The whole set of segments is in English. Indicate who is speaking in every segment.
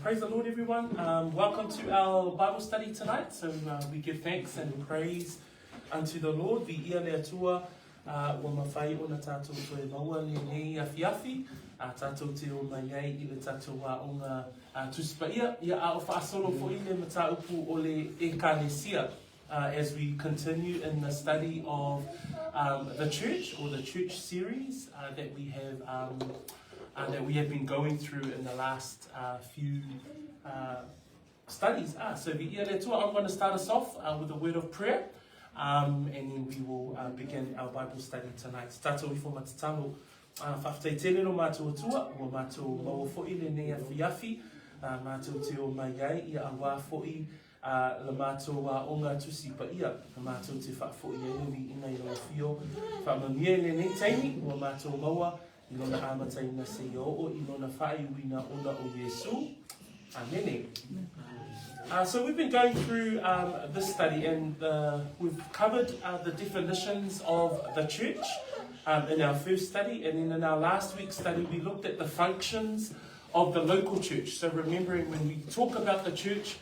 Speaker 1: Praise the Lord, everyone. Welcome to our Bible study tonight. So we give thanks and praise unto the Lord. Vi ia Luatua, wa mawhai o na tātou toe maua le nei afiafi, tātou te o mai ai I le tātou wa o ngā tusipa ia a o whaasolo fo I le mata upu o le ekalesia. As we continue in the study of the church, or the church series that we have been going through in the last few studies. So I'm going to start us off with a word of prayer, and then we will begin our Bible study tonight. Tātou I fo matatalo whawhataitele no mātou atua, o mātou maua fo'i le nei afiafi, mātou te o mai ai, ia awa fo'i le mātou o ngā tusipa ia, le mātou te whafo'i e ina I roa whio, whamamia le nei teimi, o mātou maua, I lona amataina se o I lona whai wina ona o Yesu. Amen. So we've been going through this study, and we've covered the definitions of the church in our first study, and then in our last week's study we looked at the functions of the local church. So remembering, when we talk about the church,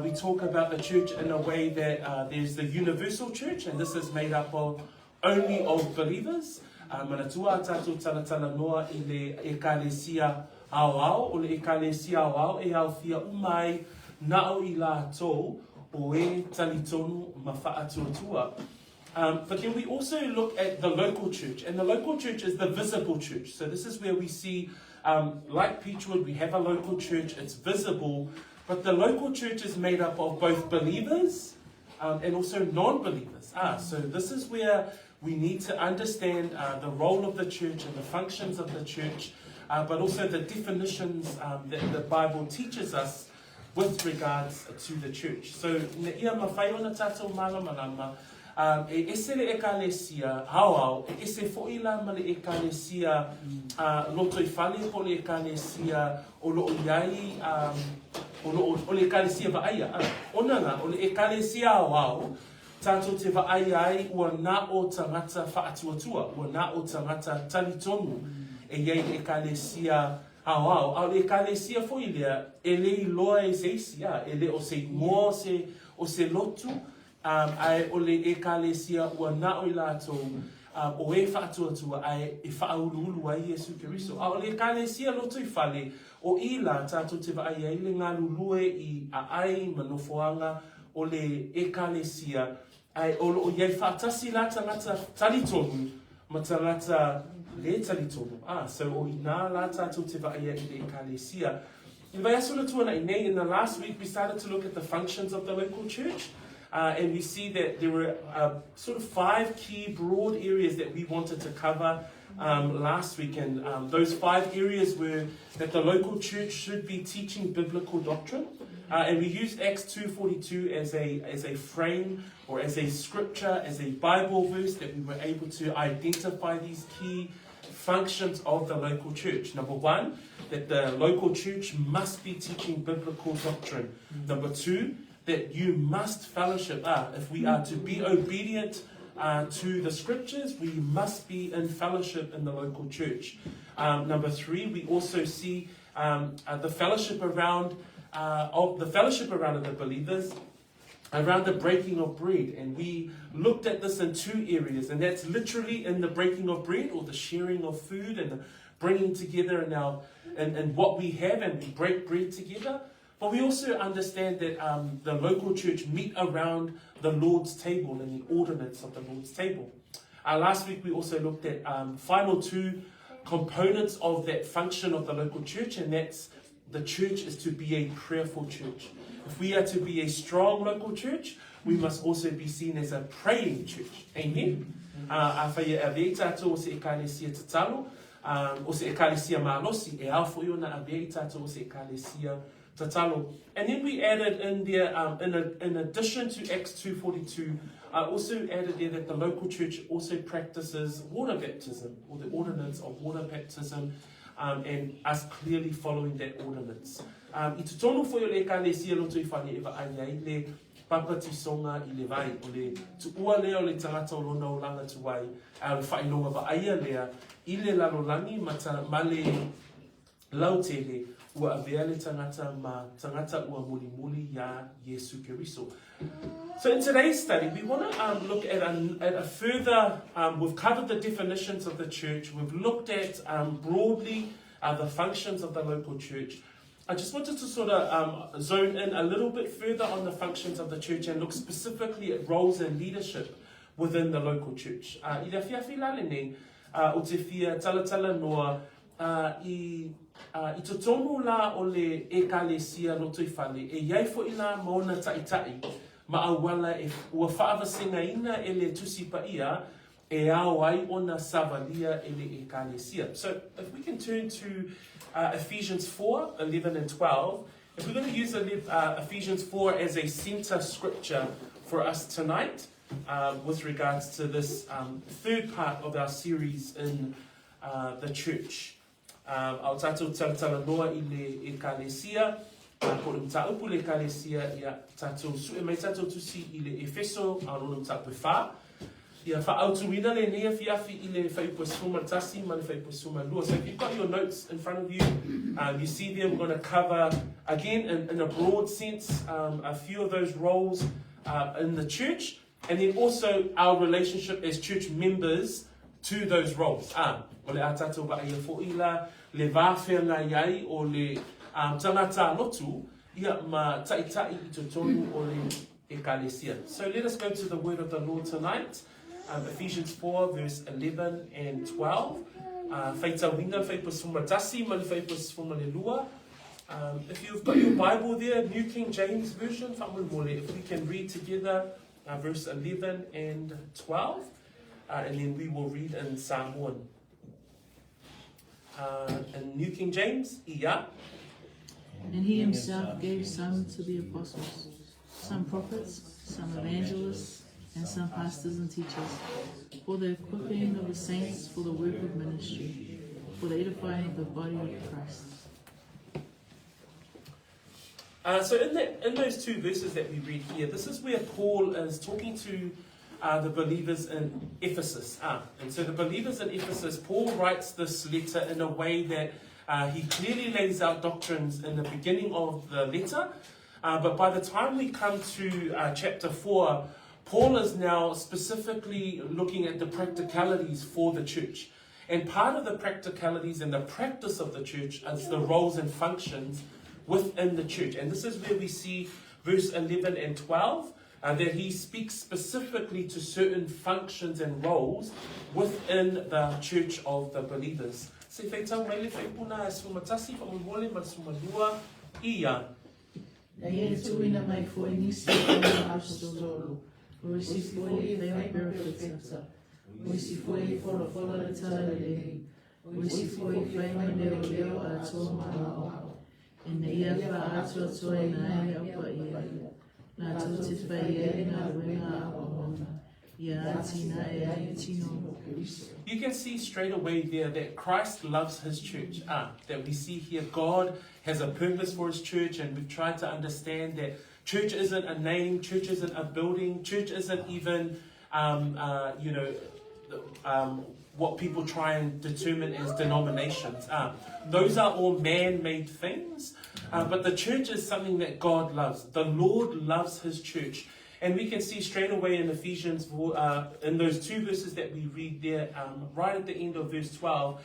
Speaker 1: we talk about the church in a way that there's the universal church, and this is made up of only of believers. Manatua tātou talatala noa I le ekalesia ao, o le ekalesia ao e au fia umai nao I la tō o e talitonu ma whaatuatua. But then we also look at the local church, and the local church is the visible church. So this is where we see, like Peachwood, we have a local church, it's visible, but the local church is made up of both believers and also non-believers. So this is where we need to understand the role of the church and the functions of the church, but also the definitions that the Bible teaches us with regards to the church. So, ia mawhai ona tātou malamalama, e ese le ekalesia hauau, e ese fo'ila ma le ekalesia loto I whale po le ekalesia o lo iai, o le ekalesia vaaia. Ona ngā, o le ekalesia hauau, tātou te vaai ai ua nā o tangata whaatuatua, ua nā o tangata talitonu e iei le ekalesia hauau. Au le ekalesia fo I lea, e le I loa e seisia, e le o se moa o se lotu, ai o le ekalesia ua nā o I lātou o e whaatuatua ai e whaauluulu ai Yesu Keriso. Au le ekalesia loto I whale, o I la tātou te vaai ai le ngā lulue I a ai manofoanga o le ekalesia, ai o iei whaatasi la tangata talitonu, ma tangata le talitonu. So o I nā la tātou te vaia I le ekalesia. In the last week we started to look at the functions of the local church, and we see that there were sort of 5 key broad areas that we wanted to cover last week, and those 5 areas were that the local church should be teaching biblical doctrine, and we used Acts 2:42 as a frame, or as a scripture, as a Bible verse, that we were able to identify these key functions of the local church. Number 1, that the local church must be teaching biblical doctrine. Number 2, that you must fellowship. If we are to be obedient to the scriptures, we must be in fellowship in the local church. Number 3, we also see the fellowship around the believers, around the breaking of bread. And we looked at this in 2 areas, and that's literally in the breaking of bread, or the sharing of food, and the bringing together and what we have, and we break bread together. But we also understand that the local church meet around the Lord's table and the ordinance of the Lord's table. Last week we also looked at final 2 components of that function of the local church, and that's the church is to be a prayerful church. If we are to be a strong local church, we must also be seen as a praying church. Amen. Awhaia awei tātou o se ekalesia tatalo, o se ekalesia malosi, e au fo iona awei tātou o se ekalesia tatalo. And then we added in there, in addition to Acts 2:42, I also added there that the local church also practices water baptism, or the ordinance of water baptism, and us clearly following that ordinance. I te tono fo le ekalesia loto I whane ewa ai le papatisonga I le vai, o le tuua lea o le tangata o lona o langa tuai, le whainonga wa aia lea, I le lalolangi ma le lautele ua aveale tangata ma tangata ua muli ya Yesu Keriso. So in today's study, we want to look at a further, we've covered the definitions of the church, we've looked at broadly the functions of the local church. I just wanted to sort of zone in a little bit further on the functions of the church and look specifically at roles and leadership within the local church. I whiawhi lale nei, o te whia talatala noa I to tonu la o le ekalesia roto I whale, e iai fo ina maona taitai, ma awala e ua whaavasinga ina e le tusi pa ia, e ao ai ona savalia e le ekalesia. So if we can turn to Ephesians 4, 11 and 12, if we're going to use Ephesians 4 as a center scripture for us tonight, with regards to this third part of our series in the church. Au tātou talatala noa I le ekalesia, ko rum taupu le ekalesia, ia tātou sue mai tātou tusi I le Efeso, au rum taupu wha. Ia whaautuina le nea fiafi I le whaipusuma tasi, ma le whaipusuma lua. So if you've got your notes in front of you, you see there we're going to cover, again, in a broad sense, a few of those roles in the church, and then also our relationship as church members to those roles. O le atatou wa ia fo ila, le vāwhenga iai o le tangata lotu, ia ma taitai I to tonu o le ekalesia. So let us go to the word of the Lord tonight. Ephesians 4, verse 11 and 12. Whaitawina, whaipusuma tasi, ma le whaipusuma le lua. If you've got your Bible there, New King James Version, if we can read together verse 11 and 12, and then we will read in Samoan. In New King James, ia.
Speaker 2: And he himself gave some to be apostles, some prophets, some evangelists, and some pastors and teachers, for the equipping of the saints for the work of ministry, for the edifying of the body of Christ.
Speaker 1: So in those two verses that we read here, this is where Paul is talking to the believers in Ephesus. And so the believers in Ephesus, Paul writes this letter in a way that he clearly lays out doctrines in the beginning of the letter. But by the time we come to chapter 4, Paul is now specifically looking at the practicalities for the church. And part of the practicalities and the practice of the church is the roles and functions within the church. And this is where we see verse 11 and 12, that he speaks specifically to certain functions and roles within the church of the believers. Se feitau mai le feipuna e sumatasi fa mole ma sumalua ia.
Speaker 2: Na ye tuina mai foi nisi o apostolo. O si foi leva perfeita. O si foi fora le tale. O si foi fai leo a toma. And the year for us was so in na tuti fai na wena ya tina ya tino.
Speaker 1: You can see straight away there that Christ loves his church. That we see here God has a purpose for his church, and we've tried to understand that church isn't a name, church isn't a building, church isn't even what people try and determine as denominations. Those are all man-made things, but the church is something that God loves. The Lord loves his church. And we can see straight away in Ephesians, in those two verses that we read there, right at the end of verse 12,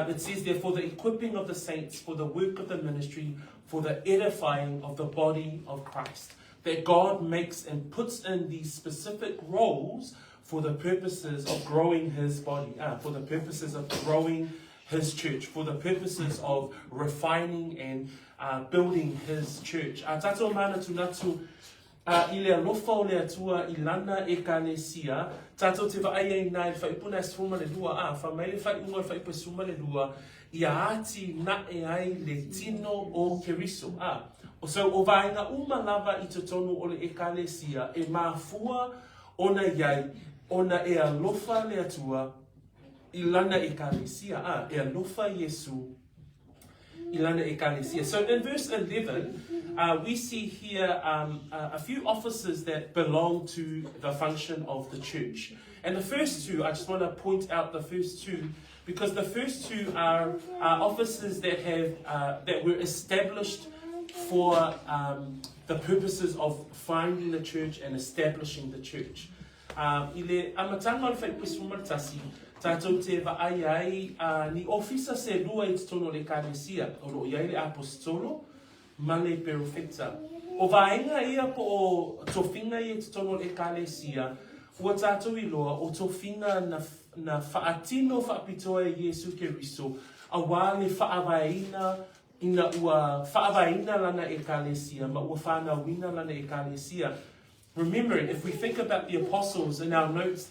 Speaker 1: it says there, for the equipping of the saints, for the work of the ministry, for the edifying of the body of Christ. That God makes and puts in these specific roles for the purposes of growing his body, for the purposes of growing his church, for the purposes of refining and building his church. Tātou mana tunatu I le alofa o le atua I lana ekalesia, tātou te whaai nai whaipuna e sfuma le lua, whamai le whaiunga e whaipasuma le lua, I ati na e ai le tino o Keriso. So o vaenga uma lava I te tonu o le ekalesia, e mafua ona iai, ona e alofa le atua I lana ekalesia, e alofa Yesu I lana ekalesia. So in verse 11, we see here a few offices that belong to the function of the church. And the first two, I just want to point out the first two. because the first two are offices that were established for the purposes of finding the church and establishing the church. Ile amatanga o whaipisuma tasi, tātou te ai ni ofisa se lua i tono le kānesia, o lo iai le apostolo, ma le perofeta. O vaenga ia po o tofinga i tono le kānesia, ua tātou I loa o tofinga na whaatino whaapitoa e Jesu Keriso, a wā le whaavaina ina ua whaavaina lana e kānesia, ma ua whanawina lana e kānesia. Remembering, if we think about the apostles in our notes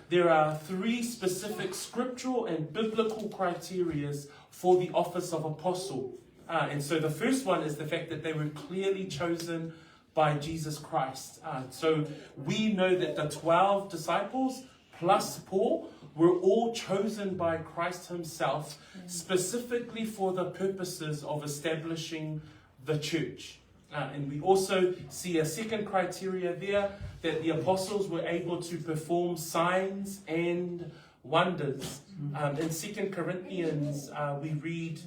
Speaker 1: there are 3 specific scriptural and biblical criteria for the office of apostle. And so the first one is the fact that they were clearly chosen by Jesus Christ. So we know that the 12 disciples plus Paul were all chosen by Christ himself specifically for the purposes of establishing the church. And we also see a second criteria there, that the apostles were able to perform signs and wonders. In 2 Corinthians, we read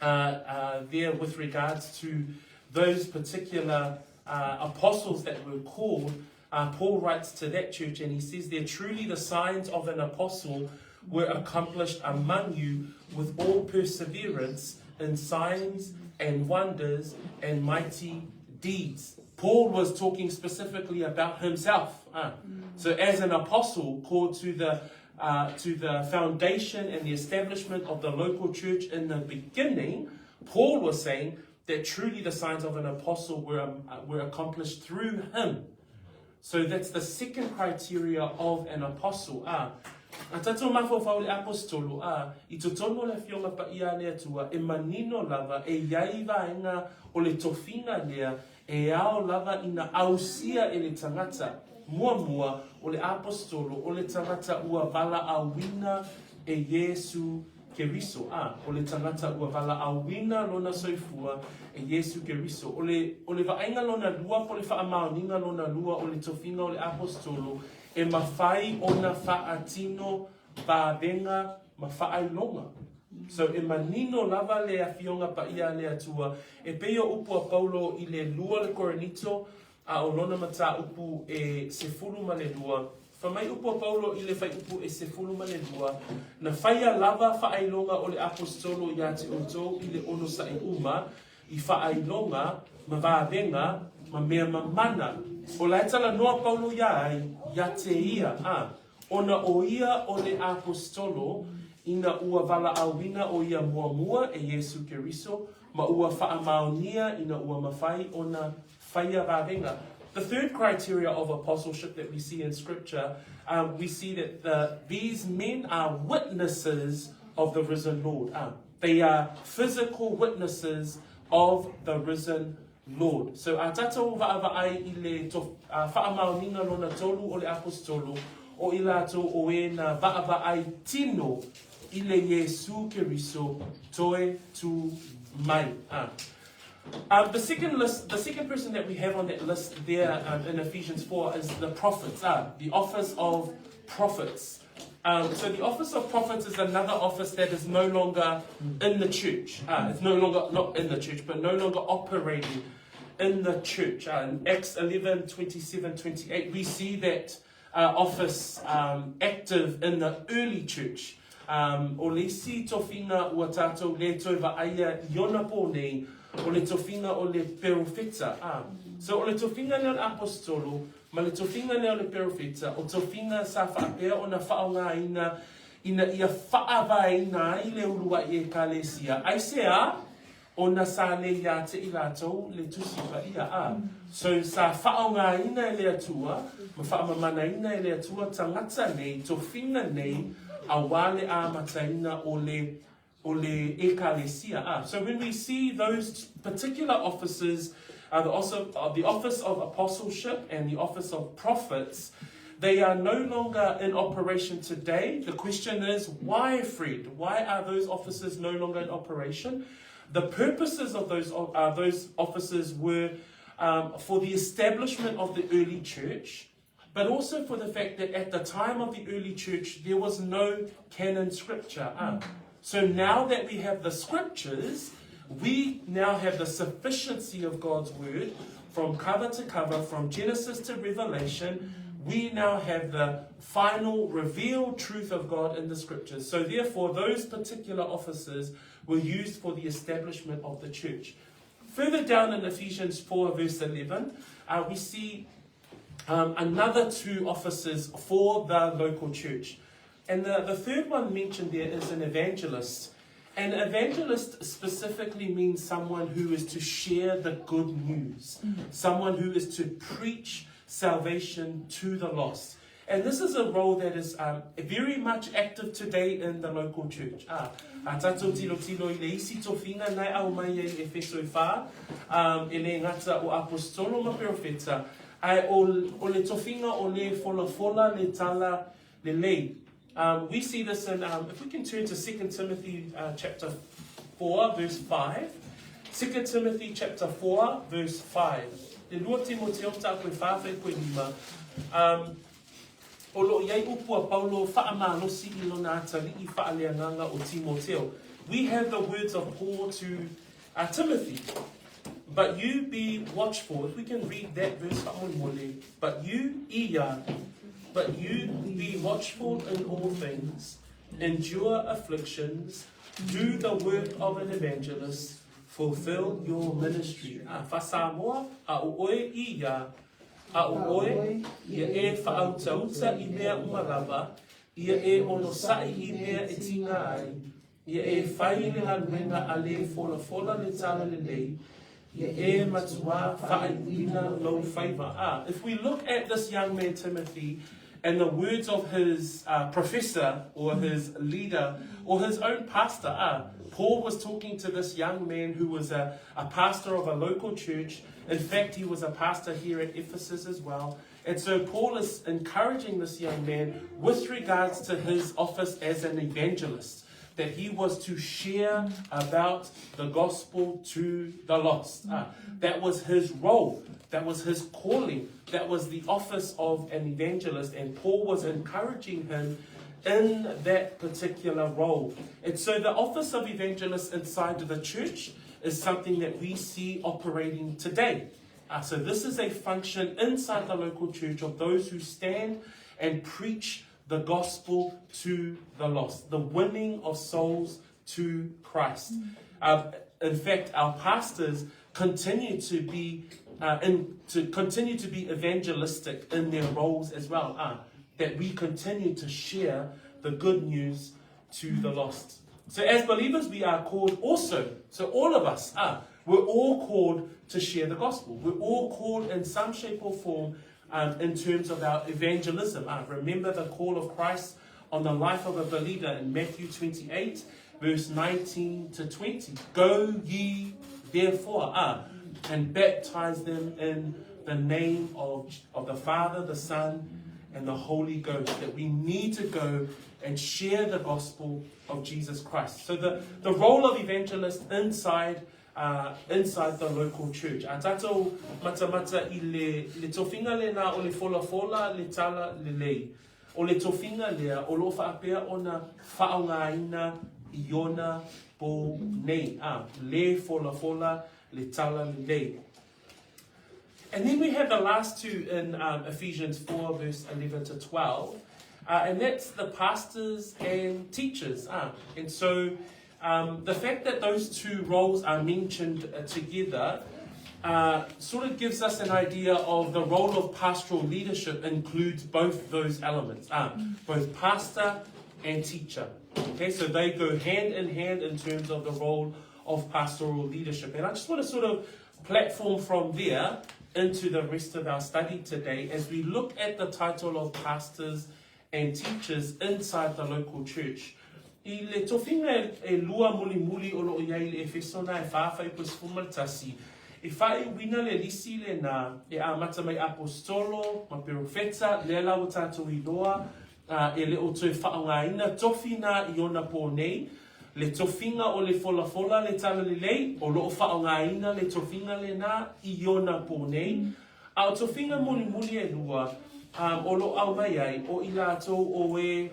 Speaker 1: there with regards to those particular apostles that were called. Paul writes to that church and he says there, truly the signs of an apostle were accomplished among you with all perseverance in signs and wonders and mighty deeds. Paul was talking specifically about himself. So as an apostle called to the foundation and the establishment of the local church in the beginning, Paul was saying that truly the signs of an apostle were accomplished through him. So that's the second criteria of an apostle. A tatou mafo whau le apostolo I to tono le fionga pa ia lea tua e manino lava e iai vaenga o le tofinga lea e ao lava ina ausia e le tangata mua o le apostolo o le tangata ua vala awina e Jesu Keriso. O le tangata ua vala awina lona soifua e Jesu Keriso. O le vaenga lona lua po le whaamaoninga lona lua o le tofinga o le apostolo e mawhai ona whaatino pāvenga mawhai longa. So e manino lava le awhionga pa ia le atua e peo upu a Paulo I le lua le Korinito a o lona mata upu e sefulu ma le lua. Whamai upu a Paulo I le whai upu e sefulu ma le lua na whaia lava whaai longa o le apostolo ia te oto I le ono sa I uma I whaai longa ma vāvenga ma mea mamana. O la etala noa Paulo ia te ia. Ona o ia o le apostolo ina ua vala awina o ia mua e Jesu Keriso ma ua whaamaonia ina ua mawhai ona whaia vāvenga. The third criteria of apostleship that we see in scripture, we see that these men are witnesses of the risen Lord. They are physical witnesses of the risen Lord. So a tātou vaavai I le whaamaoninga lona tolu o le apostolo o I lato o e na vaavai tino I le Jesu Keriso toe tu mai. The second person that we have on that list there in Ephesians 4 is the prophets, the office of prophets. So the office of prophets is another office that is no longer in the church. It's no longer, not in the church, but no longer operating in the church. In Acts 11, 27, 28, we see that office active in the early church. O le si tofinga ua tātou le toi va aia iona pōnei, o le tofinga o le perofeta. So o le tofinga leo le apostolo, ma le tofinga leo le perofeta, o tofinga sa whaapea o na whaonga ina ia whaavaina I le urua I e kālesia. Ai sea, o na sa le ia te I lātou le tusipa ia. So sa whaonga ina le atua, ma whaamamana ina le atua tangata nei, tofinga nei, a wale a mataina o le ekalesia. So when we see those particular offices, the office of apostleship and the office of prophets, they are no longer in operation today. The question is, why, Fred? Why are those offices no longer in operation? The purposes of those offices were for the establishment of the early church, but also for the fact that at the time of the early church, there was no canon scripture. So now that we have the scriptures, we now have the sufficiency of God's word from cover to cover, from Genesis to Revelation. We now have the final revealed truth of God in the scriptures. So therefore, those particular offices were used for the establishment of the church. Further down in Ephesians 4 verse 11, we see another two offices for the local church. And the third one mentioned there is an evangelist. An evangelist specifically means someone who is to share the good news, someone who is to preach salvation to the lost. And this is a role that is very much active today in the local church. Tatou tilo tilo I le isi tofinga nai au mai e Efeso I wha, e le ngata o apostolo ma profeta, ai o le tofinga o le fola fola le tala le lei. We see this in, if we can turn to 2 Timothy chapter 4 verse 5. 2 Timothy chapter 4 verse 5. Le lua Timoteo ta koe whawhai koe lima. O lo iai upua Paulo whaamalosi I lona atari I whaaleanganga o Timoteo. We have the words of Paul to Timothy. But you be watchful. If we can read that verse, but you be watchful in all things, endure afflictions, do the work of an evangelist, fulfill your ministry. Whasamoa, a oe ia, a oe, ia e whautauta I mea umarava, ia e onosai I mea e tina ai, ia e whai le haluenga a le fola fola le tala le lei, ia e matua whaaiwina lo whaiva. If we look at this young man Timothy, and the words of his professor or his leader or his own pastor, Paul was talking to this young man who was a pastor of a local church. In fact, he was a pastor here at Ephesus as well. And so Paul is encouraging this young man with regards to his office as an evangelist, that he was to share about the gospel to the lost. That was his role. That was his calling. That was the office of an evangelist. And Paul was encouraging him in that particular role. And so the office of evangelist inside of the church is something that we see operating today. So this is a function inside the local church of those who stand and preach the gospel to the lost, the winning of souls to Christ. In fact, our pastors continue to be evangelistic in their roles as well. That we continue to share the good news to the lost. So as believers, we are called also. So all of us we're all called to share the gospel. We're all called in some shape or form in terms of our evangelism. Remember the call of Christ on the life of a believer in Matthew 28, verse 19 to 20. Go ye therefore and baptize them in the name of the Father, the Son, and the Holy Ghost. That we need to go and share the gospel of Jesus Christ. So the role of evangelist inside the local church. Tatou mata I le tofinga le na o le fola le tala le lei. O le tofinga lea o lo whaapea ona whaongaina I ona po nei. Le fola le tala le lei. And then we have the last two in Ephesians 4 verse 11 to 12. And that's the pastors and teachers. And so the fact that those two roles are mentioned together sort of gives us an idea of the role of pastoral leadership includes both those elements, both pastor and teacher. Okay, so they go hand in hand in terms of the role of pastoral leadership. And I just want to sort of platform from there into the rest of our study today as we look at the title of pastors and teachers inside the local church. I le tofinga e lua muli o lo iai le Efeso na e whawhai pus fumaltasi. E whai wina le lisi le na e a mata mai apostolo, ma profeta, le lau tātou I loa, e le o toi whaongaina tofina I ona po nei, le tofinga o le fola le tala le lei, o lo whaongaina le tofinga le na I ona po nei. A o tofinga muli e lua, o lo au mai ai, o I lātou o e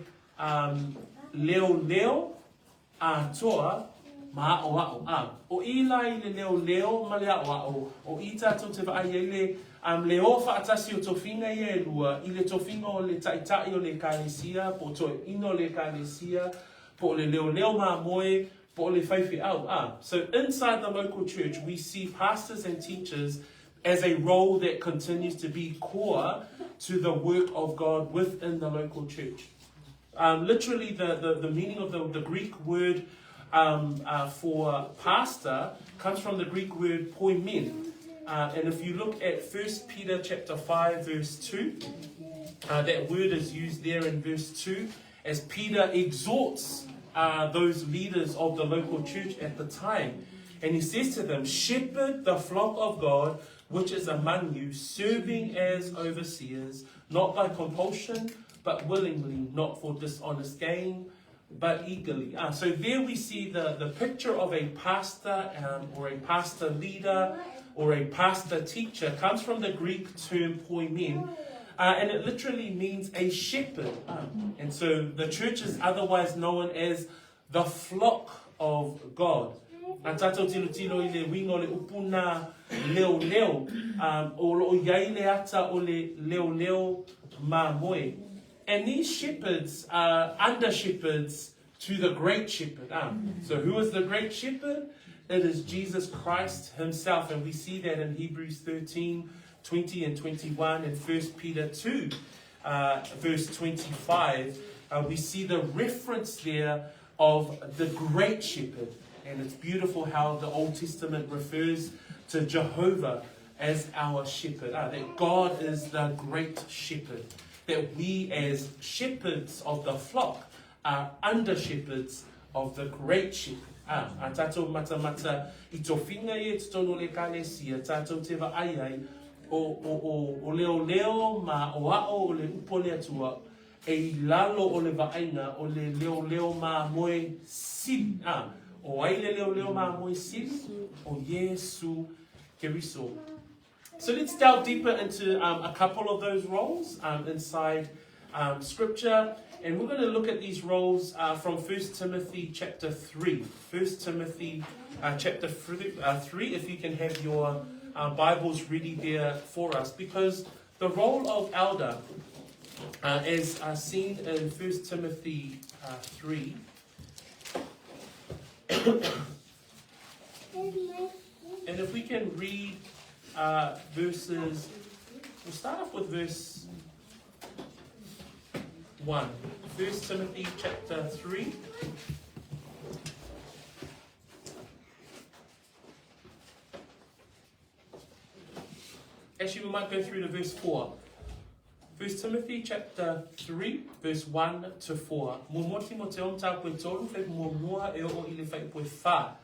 Speaker 1: leo a toa ma o ao. O I lai le leo ma le ao. O I tātou te vai ai le o whaatasi o tofinga I e lua, I le tofinga o le taitai o le kālesia, po toi ino le kālesia, po le leo ma moe, po le whaiwhi au. So inside the local church, we see pastors and teachers as a role that continues to be core to the work of God within the local church. Literally, the meaning of the Greek word for pastor comes from the Greek word poimen. And if you look at 1 Peter chapter 5, verse 2, that word is used there in verse 2 as Peter exhorts those leaders of the local church at the time. And he says to them, shepherd the flock of God which is among you, serving as overseers, not by compulsion, but willingly, not for dishonest gain, but eagerly. So there we see the picture of a pastor or a pastor leader or a pastor teacher comes from the Greek term poimen, and it literally means a shepherd. And so the church is otherwise known as the flock of God. A tātou tilo I le wingo le upuna leo, o lo iai le ata o le leo ma moe. And these shepherds are under shepherds to the great shepherd. So who is the great shepherd? It is Jesus Christ himself. And we see that in Hebrews 13, 20 and 21 and 1 Peter 2, verse 25. We see the reference there of the great shepherd. And it's beautiful how the Old Testament refers to Jehovah as our shepherd. That God is the great shepherd. That we as shepherds of the flock are under shepherds of the great shepherd. A tātou mata I tō whinga e te tono le kālesia, tātou te wa ai o leo ma o ao o le upo le atua, e lalo o le vaenga o le leo ma moe sili. O ai le leo ma moe sili, o Yesu Keriso. So let's delve deeper into a couple of those roles inside Scripture. And we're going to look at these roles from 1 Timothy chapter 3. 1 Timothy chapter 3, if you can have your Bibles ready there for us. Because the role of elder, as seen in 1 Timothy 3, and if we can read verses, we'll start off with verse 1. 1 Timothy chapter 3. Actually, we might go through to verse 4. 1 Timothy chapter 3, verse 1 to 4. Mumoti mo te onta koe tolu, whai mua e o I le whai poe wha.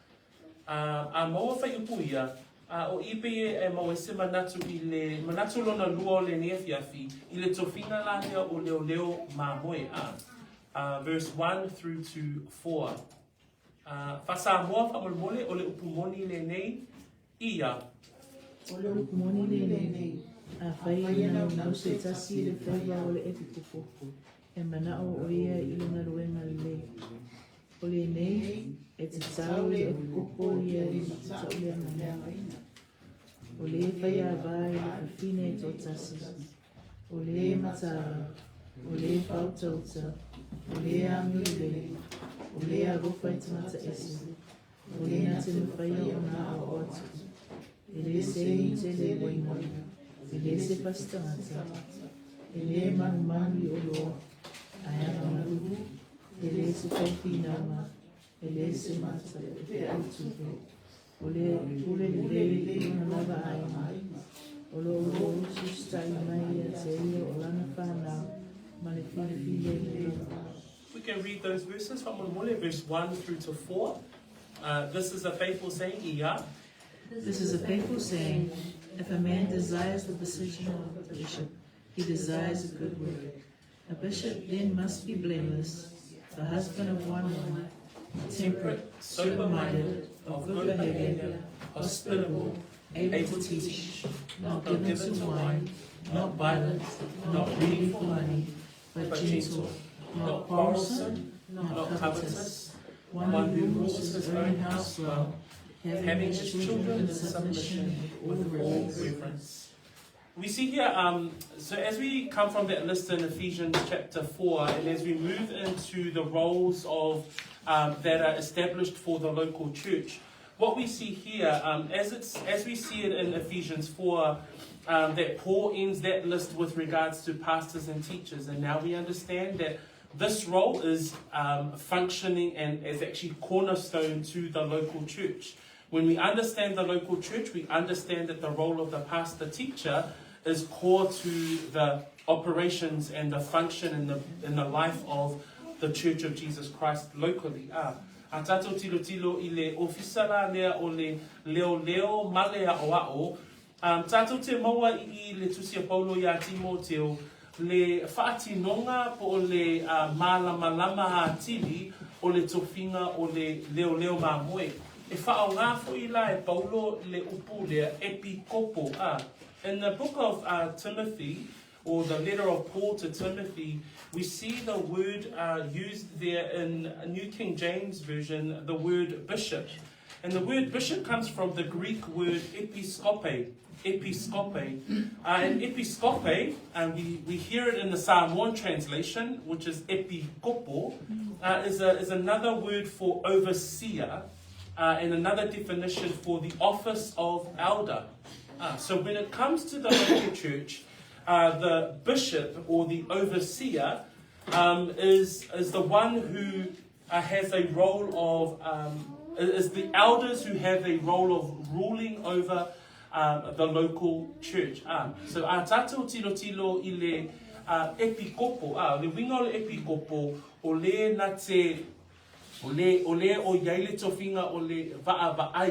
Speaker 1: A maua whai upuia, o ipe e maua se manatu I le, manatu lona lua o le neafiafi, I le tofinga la hea o leo ma moe. Verse 1 through to 4. Whasa moa whamolmole o le upumoni le nei, ia.
Speaker 2: O le upumoni le nei. A whai na o se tasi le whaiwa o le epi kupoku. E mana o ia I le ngaruenga le. O le nei, e te tau le epi kupo ia I le tau le anamea. O le whai a vai le whine e tō tasi. O le matara, o le whautauta, o le amile, o le agofa I tamata esi. O le na te mwhai o na o atu. E le se I te le wainga. E le se pastangata, e le manumani o loa, ai amaru, e le se whaiwhinama, e le se mata, e autupe, o le le unanawa ai mai, o lo usu stai mai a te ia o lana whanau, ma le whiwhi le.
Speaker 1: We can read those verses from Mole, verse 1 through to 4. This is a faithful saying, ia.
Speaker 2: This is a faithful saying. If a man desires the position of a bishop, he desires a good work. A bishop then must be blameless, the husband of one wife, temperate, sober-minded, of good behavior, hospitable, able to teach, not given to wine, not violent, not greedy for money, but gentle, not quarrelsome, not covetous, one who rules his own house well, having his children in submission with all reverence.
Speaker 1: We see here, so as we come from that list in Ephesians chapter 4, and as we move into the roles of that are established for the local church, what we see here, as we see it in Ephesians 4, that Paul ends that list with regards to pastors and teachers, and now we understand that this role is functioning and is actually cornerstone to the local church. When we understand the local church, we understand that the role of the pastor-teacher is core to the operations and the function in the life of the Church of Jesus Christ locally. A tato tilo tilo I le ofisala lea o le leo malea o ao. Tato te maua I le tusia Paulo ia Timoteo le whaatinonga po o le malama atili o le tofinga o le leo mamoe. E whao ngā fo I Paulo le upu lea epikopo. In the book of Timothy, or the letter of Paul to Timothy, we see the word used there in New King James Version, the word bishop. And the word bishop comes from the Greek word episkope. And episkope, and we hear it in the Samoan translation, which is epikopo, is another word for overseer, and another definition for the office of elder. So when it comes to the local church, the bishop or the overseer is the one who has a role of, is the elders who have a role of ruling over the local church. So a tātou tilo tilo I le epikopo, le winga o le epikopo, o le na te o yaile tofinga o le vaai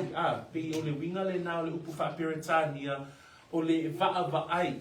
Speaker 1: pe o le winga le na o le upu whaperetania o le vaai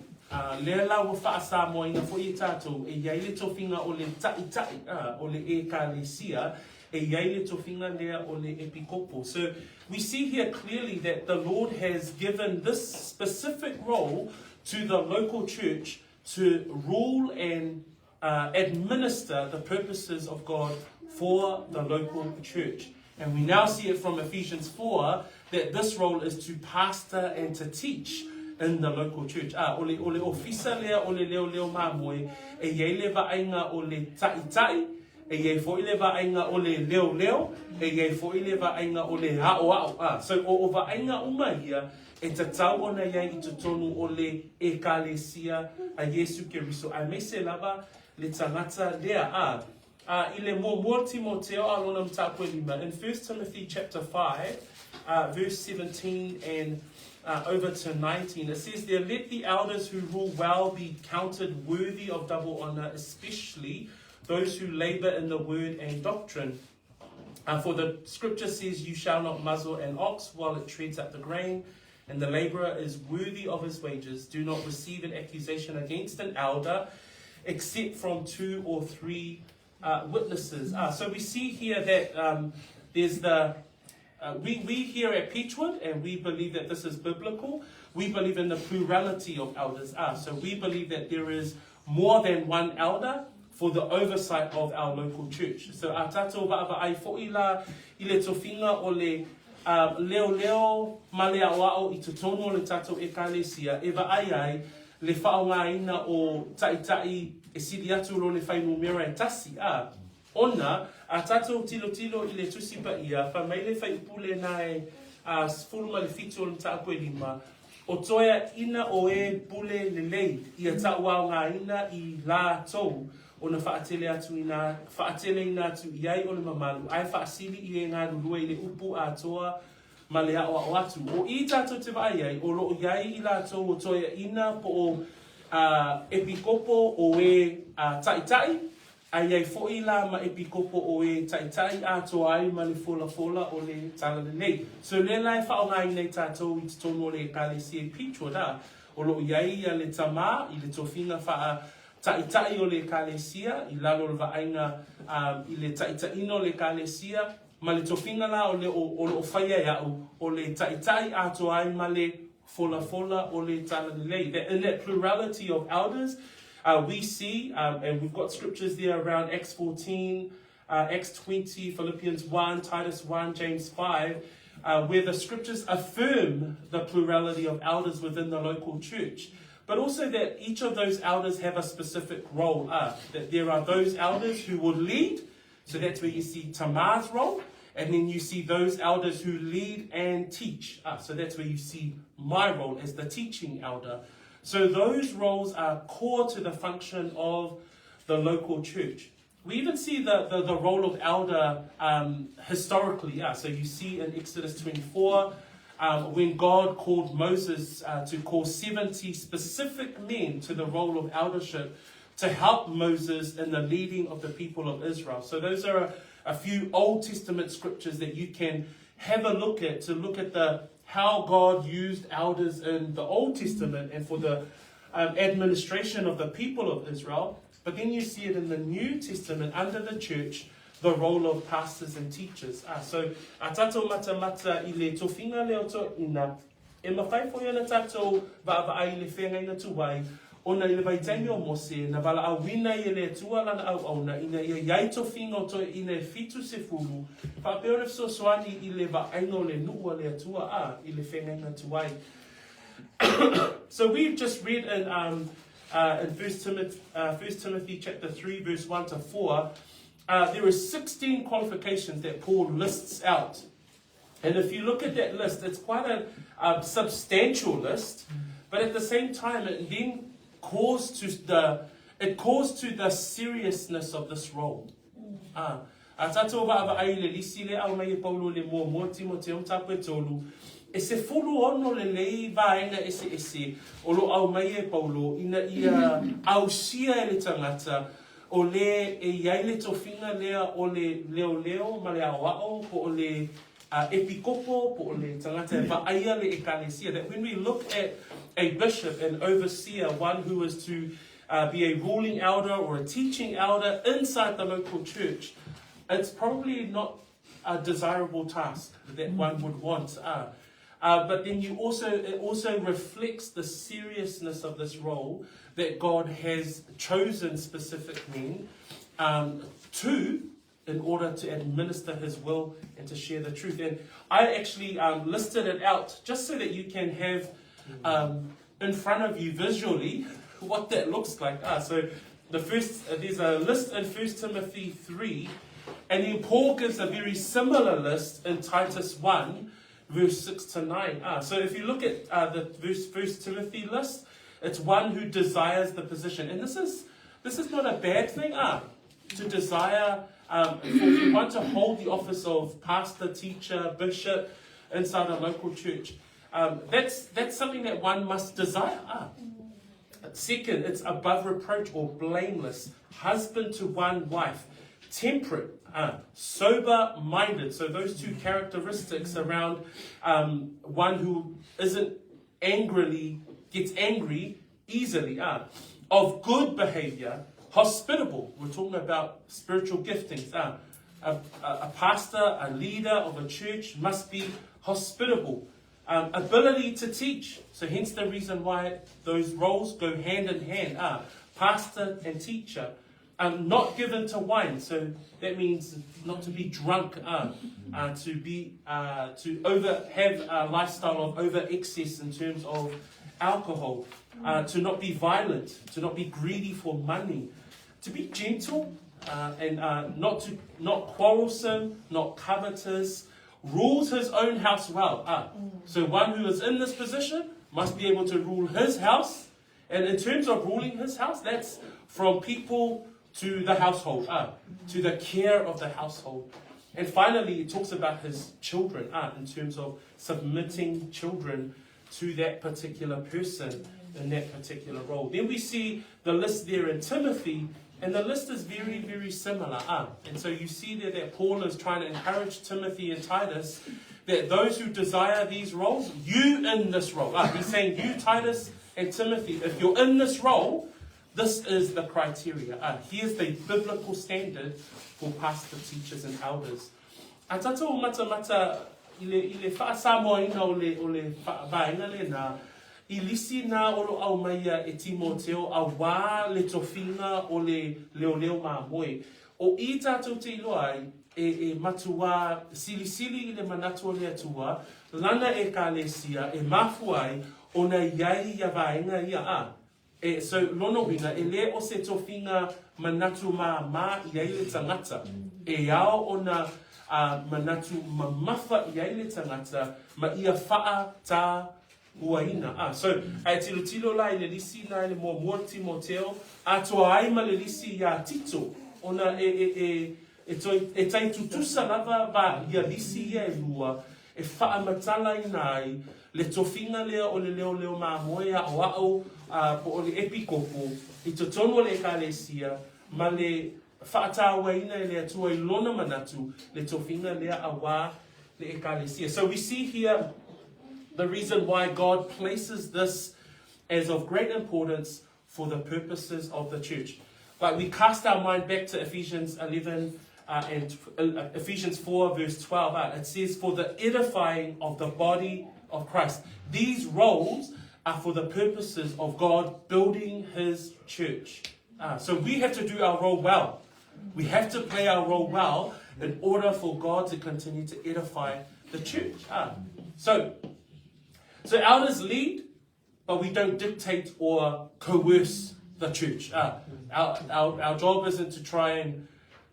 Speaker 1: le la o wha Samoan fo I tātou e yaile tofinga o le tai o le ekalesia e yaile tofinga lea o le epikopo. So we see here clearly that the Lord has given this specific role to the local church to rule and administer the purposes of God for the local church. And we now see it from Ephesians 4 that this role is to pastor and to teach in the local church. Ole ofisa lea ole leo mamoe e ye le vainga ole tai e ye fo ile vainga ole leo e ye fo ile vainga ole hao. So o vainga umahia e te tau ona ia I te tonu ole ekalesia a Yesu Keriso. A me se lava le tangata lea Ile mo Timoteo alona mtapwe lima. In 1 Timothy chapter 5, verse 17 and over to 19, it says there, let the elders who rule well be counted worthy of double honor, especially those who labor in the word and doctrine. For the scripture says, you shall not muzzle an ox while it treads up the grain, and the laborer is worthy of his wages. Do not receive an accusation against an elder, except from 2 or 3 witnesses. So we see here that there's the we here at Peachwood, and we believe that this is biblical. We believe in the plurality of elders. So we believe that there is more than one elder for the oversight of our local church. So a tatou va'ava'ai fo'ila I le tofinga o le leo malea wa'o I tutono le tatou ekalesia e va'ai le whaongaina o tai e siri atu lo le whainu mera e tasi ona a tatou tilo I le tusipa ia wha mai le whaipule nai sfuruma le fitu o le tāpue lima o toia ina o e pule le lei ia tauaongaina I la tou ona whaatele atu ina atu iai o le mamalu ai whaasili I e ngā rurua I le upu atoa ma le ao atu. O I tātou te vai ai, o loo iai I lātou o toia ina po o epikopo o e tai, ai ai fo'i la ma epikopo o e tai atoa ai ma le fola o le tala le nei. So le lai whaongai nei tātou I te tono le kalesi e Peachwood o loo iai ia le tama I le tofinga wha tai o le kalesia, I lalo le vaenga I le tai le kalesia, ma le tofinga la o le o whaia iau, o le tai atoa ai ma le fola fola ole talalele. That in that plurality of elders, we see, and we've got scriptures there around Acts 14, Acts 20, Philippians 1, Titus 1, James 5, where the scriptures affirm the plurality of elders within the local church. But also that each of those elders have a specific role. That there are those elders who will lead. So that's where you see Tamar's role. And then you see those elders who lead and teach. So that's where you see my role as the teaching elder. So those roles are core to the function of the local church. We even see the role of elder historically. So you see in Exodus 24, when God called Moses to call 70 specific men to the role of eldership to help Moses in the leading of the people of Israel. So those are a few Old Testament scriptures that you can have a look at to look at how God used elders in the Old Testament and for the administration of the people of Israel. But then you see it in the New Testament under the church, the role of pastors and teachers. So, a tātou mata I le tōwhinga leo tō ina, e mawhai fo iana tātou wa'awa ai le whenga ina tuwai, ona i le vaitaimi o Mose, na wala a wina i le tualana au auna, ina ia iai tōwhinga o tō ina e fitu se furu, pa peoref so soani i le va'aino le nuua le atua i le whenga ina tuwai. So we've just read in 1 Timothy chapter 3, verse 1 to 4, there are 16 qualifications that Paul lists out. And if you look at that list, it's quite a substantial list, but at the same time, it then calls to the seriousness of this role. Tātou wa'awa ai le lisi le au mai e Paulo le mō Timoteo tāpu e tolu, e se fulu ono le lei vaenga ese o lo au mai e Paulo ina ia au sia e le tangata o le e iai le tōwhinga lea o le leo ma le awao po o le epikopo po o le tangata e vaaia le ekalesia. That when we look at a bishop, an overseer, one who is to be a ruling elder or a teaching elder inside the local church, it's probably not a desirable task that one would want. But then it also reflects the seriousness of this role that God has chosen specific men in order to administer his will and to share the truth. And I actually listed it out just so that you can have in front of you visually what that looks like. So there's a list in 1 Timothy 3, and then Paul gives a very similar list in Titus 1, verse 6 to 9. So if you look at the 1 Timothy list, it's one who desires the position. And this is not a bad thing, to desire, if you want to hold the office of pastor, teacher, bishop inside a local church. That's something that one must desire. Second, it's above reproach or blameless, husband to one wife, temperate, sober-minded. So those two characteristics around one who gets angry easily, of good behavior, hospitable. We're talking about spiritual giftings. A pastor, a leader of a church must be hospitable. Ability to teach. So hence the reason why those roles go hand in hand. Pastor and teacher. Not given to wine. So that means not to be drunk. To have a lifestyle of over excess in terms of alcohol. To not be violent. To not be greedy for money. To be gentle. And not quarrelsome. Not covetous. Rules his own house well. So one who is in this position must be able to rule his house. And in terms of ruling his house, that's from people to the household, to the care of the household. And finally, it talks about his children, in terms of submitting children to that particular person in that particular role. Then we see the list there in Timothy, and the list is very, very similar. And so you see there that Paul is trying to encourage Timothy and Titus that those who desire these roles, you in this role. He's saying you, Titus and Timothy, if you're in this role, this is the criteria. Here's the biblical standard for pastor, teachers, and elders. A tātou mata I le wha Samoa ina o le wha vaenga le na I lisi na olo au maia e Timoteo a wā le tofinga o le leo mā moe. O I tātou te iloa ai e matua sili I le manatua le atua, lana e kālesia e mafu ai o na iai ia vaenga ia a. So lono wina, e le o se tofinga manatu mā iai le tangata. E ao o na manatu mamafa iai le tangata, ma ia wha tā Uaina. So, ai tilo lai le lisi na le mua Timoteo, atoa ai ma le lisi ia tito, ona e tai tutusa lava va ia lisi ia e lua, e wha matala ina ai, le tofinga lea o le leo mā moea o au, po o le epikopo, I totono le kālesia, ma le whaatawa ina le atua I lona manatu, le tofinga lea a wā le kālesia. So we see here the reason why God places this as of great importance for the purposes of the church. But we cast our mind back to Ephesians 11 and Ephesians 4 verse 12. It says, for the edifying of the body of Christ. These roles are for the purposes of God building His church. So we have to do our role well. We have to play our role well in order for God to continue to edify the church. So elders lead, but we don't dictate or coerce the church. Our job isn't to try and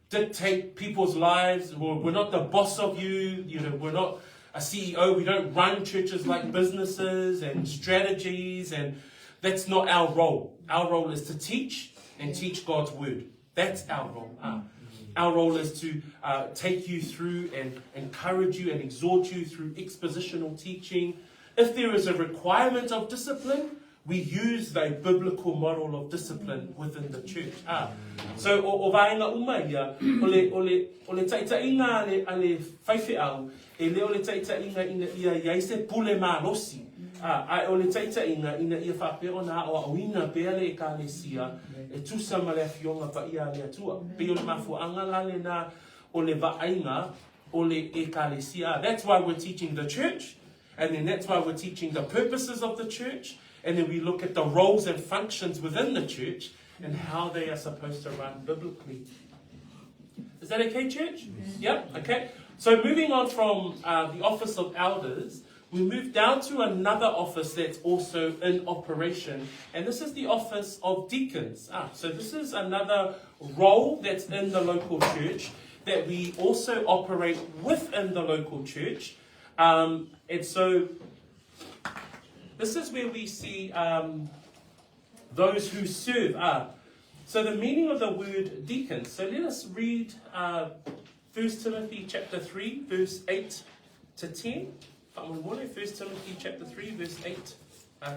Speaker 1: dictate people's lives. We're not the boss of you. We're not a CEO. We don't run churches like businesses and strategies, and that's not our role. Our role is to teach and teach God's word. That's our role. Our role is to take you through and encourage you and exhort you through expositional teaching. If there is a requirement of discipline, we use the biblical model of discipline within the church. So, o vaenga umaia, o le taitainga ale whaiwhi au, e leo le taitainga ina ia iaise pule malosi. O le taitainga ina ia whapeo na o awina peale e kālesia, e tusa ma le awhionga pa ia le atua. Peo le mafuanga lale na o le vaenga o le e kālesia. That's why we're teaching the church. And then that's why we're teaching the purposes of the church. And then we look at the roles and functions within the church and how they are supposed to run biblically. Is that okay, church? Yeah? Okay. So moving on from the office of elders, we move down to another office that's also in operation. And this is the office of deacons. So this is another role that's in the local church that we also operate within the local church. And so this is where we see those who serve. So the meaning of the word deacon. So let us read 1 Timothy chapter 3, verse 8 to 10. 1 Timothy chapter 3, verse 8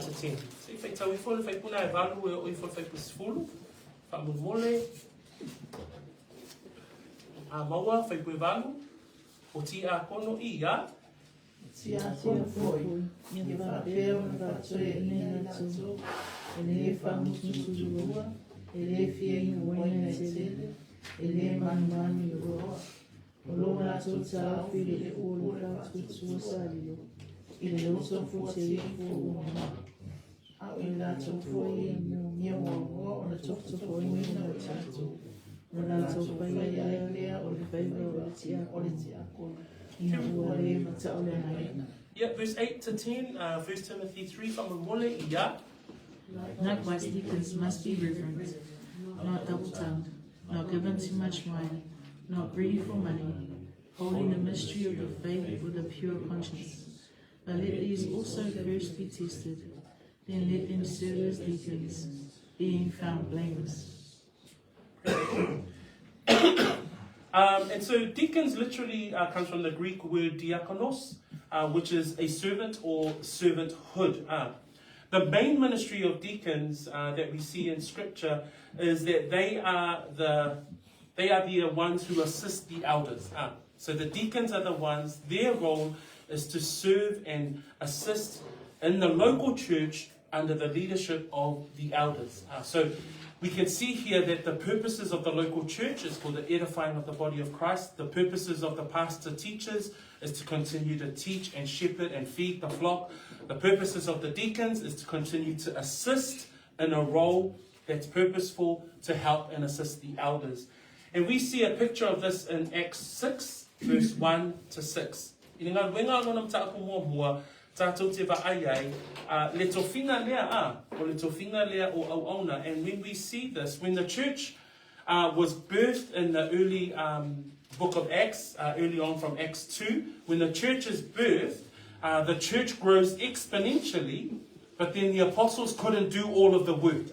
Speaker 1: to 10. So if I tell you, if I put a value or if I put full, maua, if I put value, o tia kono ia.
Speaker 2: Tia foi, me papel na tsoe ne na tso, ele famusu lua, ele fie wena tele, ele man roa. Olo na tsa fili o la tso salio. Ele lo so futi fo a ela tso foi me o na tso foi me na tso. Na tso pai ya o le pai o tia ko.
Speaker 1: Yeah, verse 8 to 10, 1 Timothy 3,
Speaker 2: Likewise, deacons must be reverent, not double-tongued, not given to much wine, not greedy for money, holding the mystery of the faith with a pure conscience. But let these also first be tested, then let them serve as deacons, being found blameless.
Speaker 1: And so deacons literally comes from the Greek word diakonos, which is a servant or servanthood. The main ministry of deacons that we see in Scripture is that they are the ones who assist the elders. So the deacons are the ones, their role is to serve and assist in the local church under the leadership of the elders. So we can see here that the purposes of the local church is for the edifying of the body of Christ. The purposes of the pastor teachers is to continue to teach and shepherd and feed the flock. The purposes of the deacons is to continue to assist in a role that's purposeful to help and assist the elders. And we see a picture of this in Acts 6, verse 1 to 6. Le tofinga lea o le tofinga lea o auauna. And when we see this, when the church was birthed in the early book of Acts, early on from Acts 2, when the church is birthed, the church grows exponentially, but then the apostles couldn't do all of the work.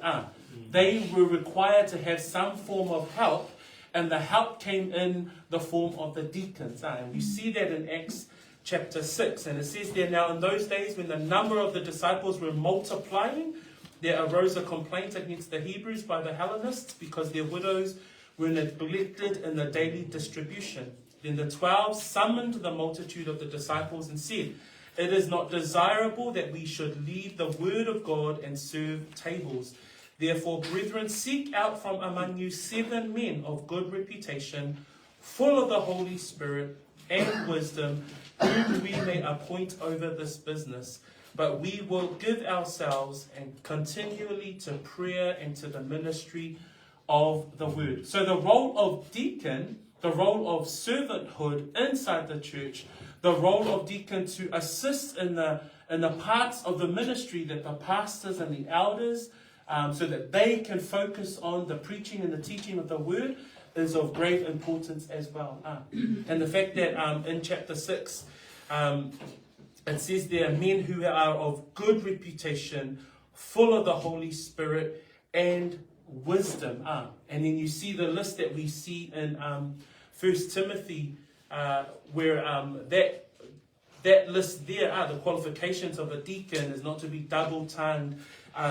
Speaker 1: They were required to have some form of help, and the help came in the form of the deacons. And we see that in Acts chapter 6. And it says there, now in those days when the number of the disciples were multiplying, there arose a complaint against the Hebrews by the Hellenists because their widows were neglected in the daily distribution. Then the 12 summoned the multitude of the disciples and said, it is not desirable that we should leave the word of God and serve tables. Therefore, brethren, seek out from among you 7 men of good reputation, full of the Holy Spirit and wisdom, whom we may appoint over this business. But we will give ourselves and continually to prayer and to the ministry of the word. So the role of deacon, the role of servanthood inside the church, the role of deacon to assist in the parts of the ministry that the pastors and the elders, so that they can focus on the preaching and the teaching of the word, is of great importance as well. And the fact that in chapter 6, it says there, men who are of good reputation, full of the Holy Spirit and wisdom. And then you see the list that we see in 1 Timothy, where that list there, the qualifications of a deacon is not to be double-tongued.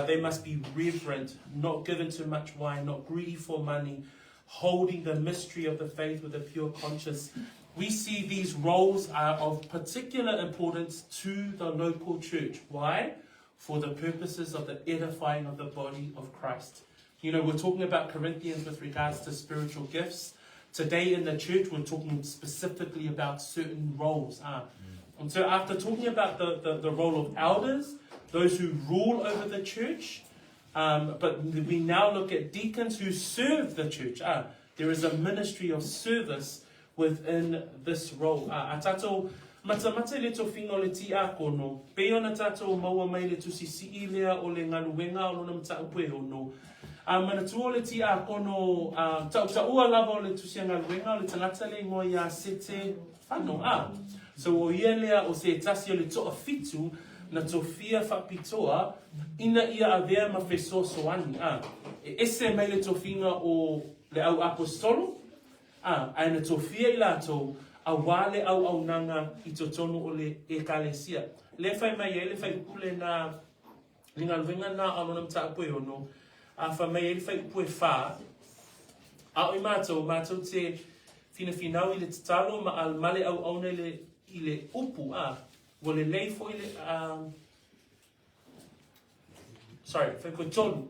Speaker 1: They must be reverent, not given to much wine, not greedy for money, holding the mystery of the faith with a pure conscience. We see these roles are of particular importance to the local church. Why? For the purposes of the edifying of the body of Christ. You know, we're talking about Corinthians with regards to spiritual gifts. Today in the church, we're talking specifically about certain roles. And so after talking about the role of elders, those who rule over the church, but we now look at deacons who serve the church. There is a ministry of service within this role. Atato matamata le tofinga le ti akono, peo na tato maua mai le tusisi ilea o le ngaluwenga o lona mta upue ono. Manatuo le ti akono, taua lava o le tusia ngaluwenga o le tangata le ngoi a sete whano. So o ielea o se tasi o le toa fitu, na tofia whapitoa, ina ia avea mawheso soani. Ese mai le tofinga o le au apostolo, ai na tofia I lato, a wale au nanga I totono o le ekalesia. Le whai mai e le whai upule na lingalwenga na alona mta apue ono, a whai mai e le whai upue wha, a oi mātou te whinafinau I le tatalo ma al male au auna I le upu, wale lei fo I le, sorry, whai koe tonu.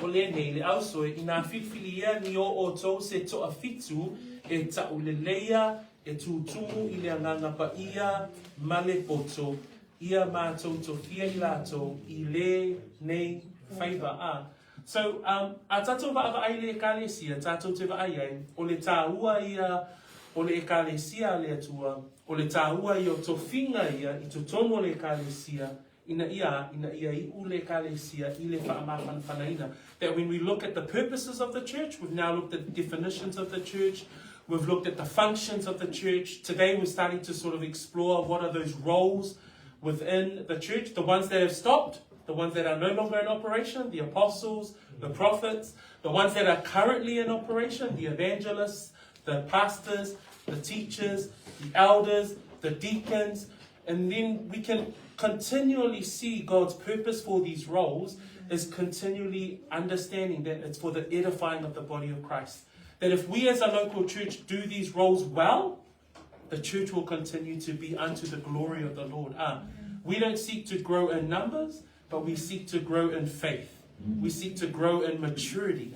Speaker 1: O le nei le ausoe I nā whiwhilia ni o tau se toa fitu e tau le leia e tūtumu I le anganga pa ia male poto ia mātou tofia I lato I le nei whaiva So, a tātou wa ai le ekalesia, tātou te wa ai, o le tāua ia, o le ekalesia le atua, o le tāua I o tofinga ia, I to tono le ekalesia, ina ia I ule kalesia I le whaamawhanawhanaina. That when we look at the purposes of the church, we've now looked at the definitions of the church, we've looked at the functions of the church. Today we're starting to sort of explore what are those roles within the church, the ones that have stopped, the ones that are no longer in operation, the apostles, the prophets, the ones that are currently in operation, the evangelists, the pastors, the teachers, the elders, the deacons, and then we can continually see God's purpose for these roles is continually understanding that it's for the edifying of the body of Christ. That if we as a local church do these roles well, the church will continue to be unto the glory of the Lord. We don't seek to grow in numbers, but we seek to grow in faith. We seek to grow in maturity.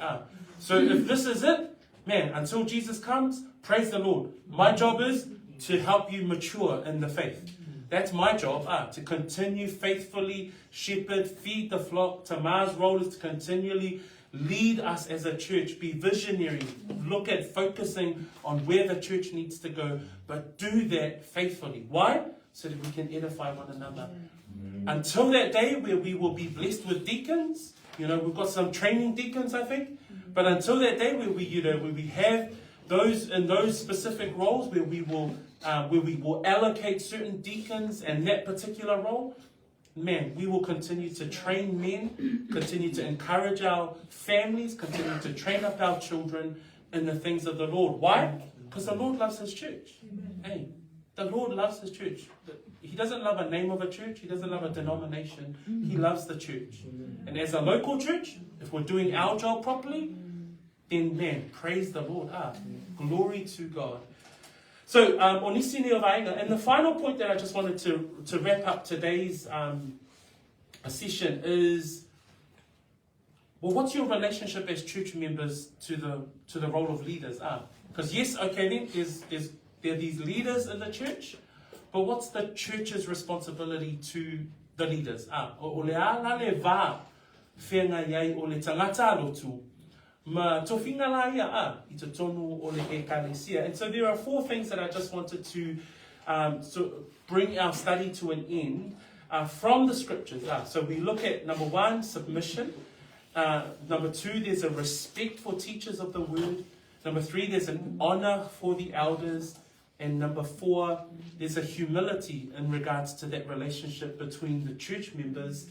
Speaker 1: So if this is it, man, until Jesus comes, praise the Lord. My job is to help you mature in the faith. That's my job, to continue faithfully shepherd, feed the flock. Tamar's role is to continually lead us as a church, be visionary, look at focusing on where the church needs to go, but do that faithfully. Why? So that we can edify one another. Until that day where we will be blessed with deacons, we've got some training deacons, I think, but until that day where we have those in those specific roles where we will allocate certain deacons and that particular role, man, we will continue to train men, continue to encourage our families, continue to train up our children in the things of the Lord. Why? Because the Lord loves his church. Hey, the Lord loves his church. He doesn't love a name of a church. He doesn't love a denomination. He loves the church. And as a local church, if we're doing our job properly, then man, praise the Lord. Glory to God. So, and the final point that I just wanted to wrap up today's session is, well, what's your relationship as church members to the role of leaders? Because yes, okay, then there are these leaders in the church, but what's the church's responsibility to the leaders? And so there are 4 things that I just wanted to bring our study to an end from the scriptures. So we look at, number 1, submission. Number 2, there's a respect for teachers of the word. Number 3, there's an honor for the elders. And number 4, there's a humility in regards to that relationship between the church members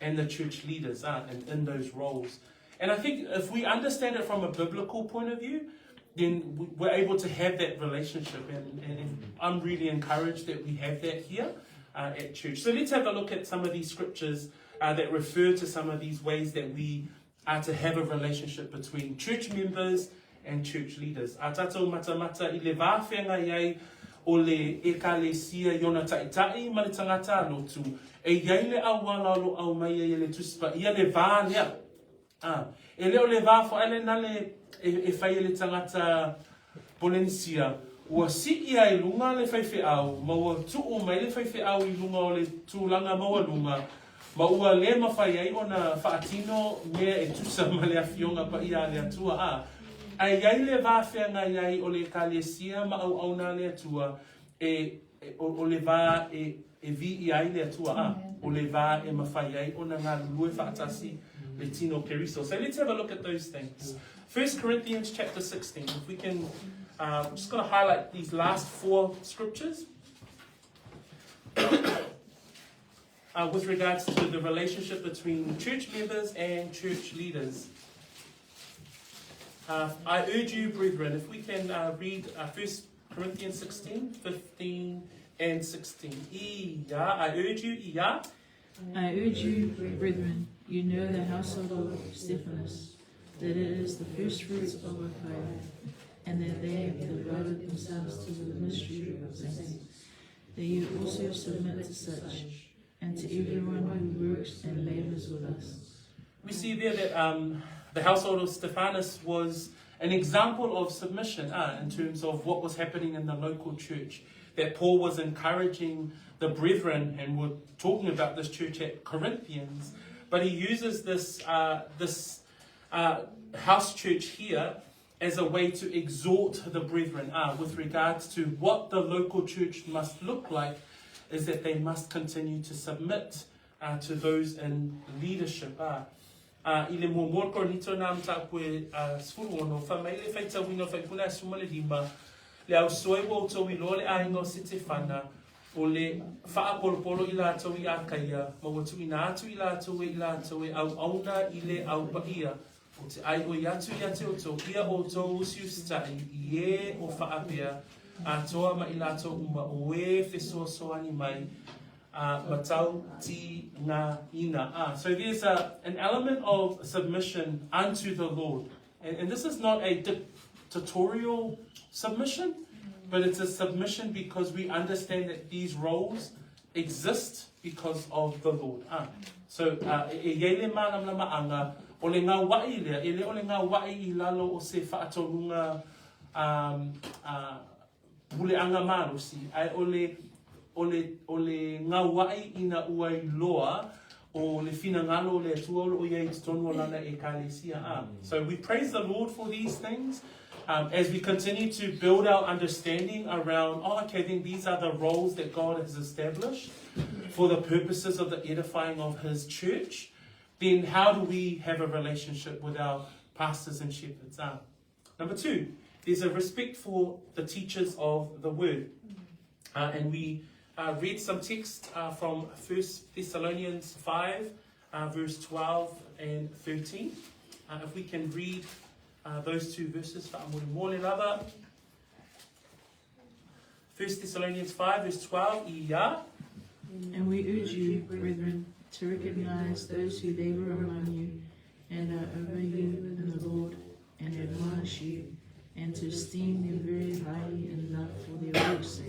Speaker 1: and the church leaders and in those roles. And I think if we understand it from a biblical point of view, then we're able to have that relationship. And I'm really encouraged that we have that here at church. So let's have a look at some of these scriptures that refer to some of these ways that we are to have a relationship between church members and church leaders. Atatou matamata I le vāwhenga iai o le ekalesia iona taitai ma le tangata lotu. E iai le awalalo au mai e le tuspa. Ia le vā lea. E leo le vā fo ele nale e whai le tangata Polensia. Ua si ia I lunga le whaiwhi au. Ma ua tuu mai le whaiwhi au I lunga o le tūlanga maua lunga. Ma ua le mawhai ai o na whaatino mea e tusa ma le awhionga pa ia le atua Ai iai le vāwhenga iai o le kalesia ma au auna le atua o le vā e vi iai le atua o le vā e mawhai ai o na ngā lue whaatasi le tino keriso. So let's have a look at those things. 1 Corinthians chapter 16. If we can, just going to highlight these last 4 scriptures with regards to the relationship between church members and church leaders. I urge you, brethren, if we can read 1 Corinthians 16, 15 and 16. I urge you,
Speaker 2: I urge you, brethren, you know the household of Stephanus, that it is the first fruits of our faith, and that they have devoted themselves to the mystery of saints, that you also submit to such, and to everyone who works and labours with us.
Speaker 1: We see there that the household of Stephanus was an example of submission in terms of what was happening in the local church, that Paul was encouraging the brethren, and we're talking about this church at Corinthians, but he uses this house church here as a way to exhort the brethren with regards to what the local church must look like, is that they must continue to submit to those in leadership. Ile mo morko nito na mta kwe sfuru ono famai le faita wino fai puna suma le lima le au soe wo to wi lole a ingo sitifana o le faa polo ila to I akaya ma watu ina atu ila to au auna ile au paia o te ai o yatu o to ia o to usiu stai ie o faa pia a toa ma ila to uma oe feso soani mai matau ti na ina. So there's an element of submission unto the Lord. And this is not a dictatorial submission, but it's a submission because we understand that these roles exist because of the Lord. So, e yele mana mlama anga, ole ngā wai lea, ele ole ngā wai I lalo o se whaatonunga pule anga marusi, ai ole ngā wai ina uai loa, o le fina ngalo le tuolo o yei tonu lana e kalesia. So we praise the Lord for these things. As we continue to build our understanding around, okay, then these are the roles that God has established for the purposes of the edifying of His church, then how do we have a relationship with our pastors and shepherds? Number 2, there's a respect for the teachers of the word. And we read some text from 1 Thessalonians 5, verse 12 and 13. If we can read those 2 verses. 1 Thessalonians 5, verse 12.
Speaker 2: And we urge you, brethren, to recognize those who labor among you and are over you in the Lord and admonish you, and to esteem them very highly in love for their work's sake.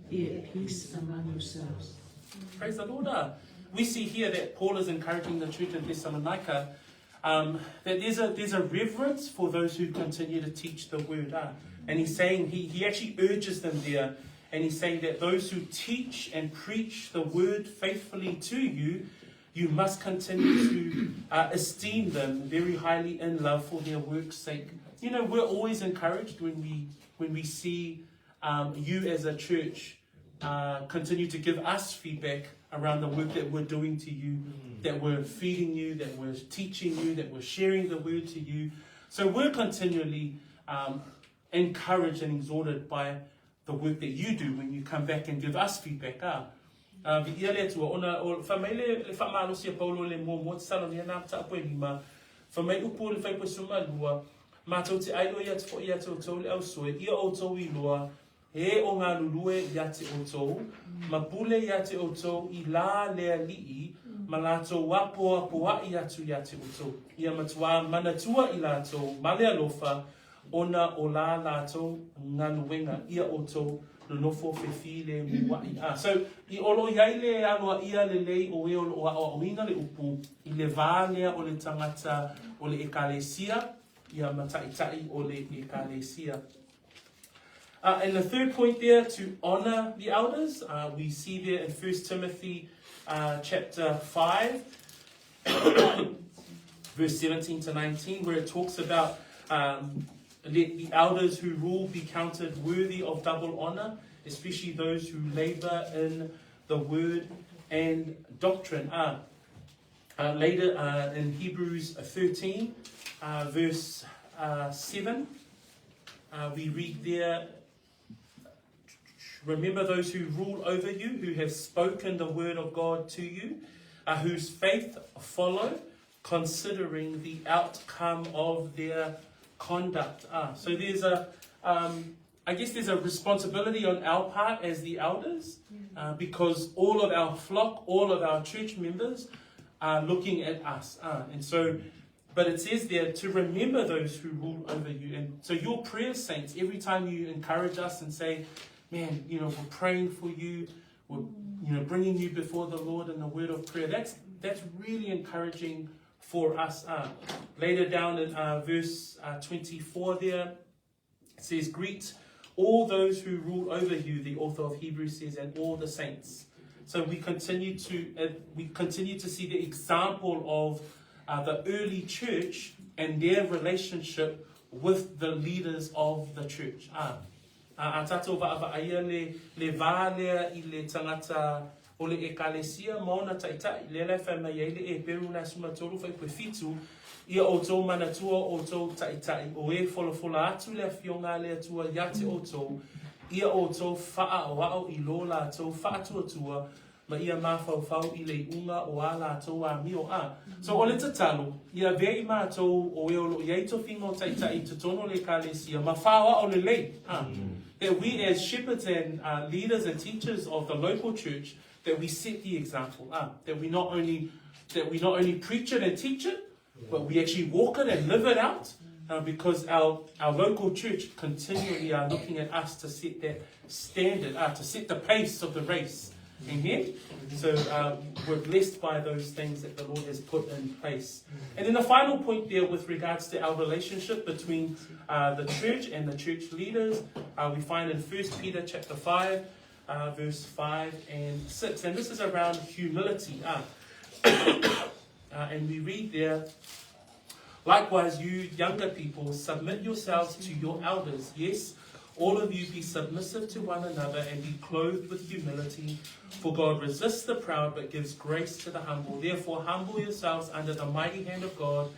Speaker 2: Be at peace among yourselves.
Speaker 1: Praise the Lord. We see here that Paul is encouraging the church in Thessalonica that there's a reverence for those who continue to teach the word. And he's saying, he actually urges them there, and he's saying that those who teach and preach the word faithfully to you, you must continue to esteem them very highly in love for their work's sake. You know, we're always encouraged when we see you as a church continue to give us feedback around the work that we're doing to you, that we're feeding you, that we're teaching you, that we're sharing the word to you. So we're continually encouraged and exhorted by the work that you do when you come back and give us feedback. He o ngā lulue ia te otou, ma pule ia te otou I la lea lii, ma lātou wapoa poa I atu ia te otou. Ia matua manatua I lātou, ma lea lofa, ona o la lātou ngā luenga, ia otou, no nofo whiwhi le muai. So, I olo iai le aloa ia le lei o e o o ina le upu, I le vālea o le tangata o le ekalesia, ia mataitai o le ekalesia. And the third point there, to honor the elders, we see there in 1 Timothy chapter 5, verse 17 to 19, where it talks about let the elders who rule be counted worthy of double honor, especially those who labor in the word and doctrine. Later in Hebrews 13, verse 7, we read there, remember those who rule over you, who have spoken the word of God to you, whose faith follow, considering the outcome of their conduct. So there's I guess there's a responsibility on our part as the elders, because all of our flock, all of our church members are looking at us. And so, but it says there to remember those who rule over you. And so your prayer, saints, every time you encourage us and say, man, you know, we're praying for you, we're, you know, bringing you before the Lord in the word of prayer. That's really encouraging for us. Later down in verse 24 there, it says, greet all those who rule over you, the author of Hebrews says, and all the saints. So we continue to see the example of the early church and their relationship with the leaders of the church. A tatou va'ava'aia le vālea I le tangata o le ekalesia maona taitai. Le lai whaimai ei le e peru nā sumatoro whai koe fitu ia o tō manatua o tō taitai. O e wholafola atu le whionga le atua ia te o tō. Ia o tō wha o ao I lo la tō whaatuatua ma ia mawhauwhau I le unga o a la tō a mio a. So o le tatalo, ia vei mātou o e olo iei to whingo taitai te tono le ekalesia ma whaua o le lei. That we as shepherds and leaders and teachers of the local church, that we set the example. That we not only preach it and teach it, but we actually walk it and live it out. Because our local church continually are looking at us to set that standard, to set the pace of the race. Amen? So we're blessed by those things that the Lord has put in place. And then the final point there with regards to our relationship between the church and the church leaders, we find in 1 Peter chapter 5, verse 5 and 6. And this is around humility. And we read there, likewise, you younger people, submit yourselves to your elders. Yes, all of you be submissive to one another and be clothed with humility. For God resists the proud but gives grace to the humble. Therefore, humble yourselves under the mighty hand of God,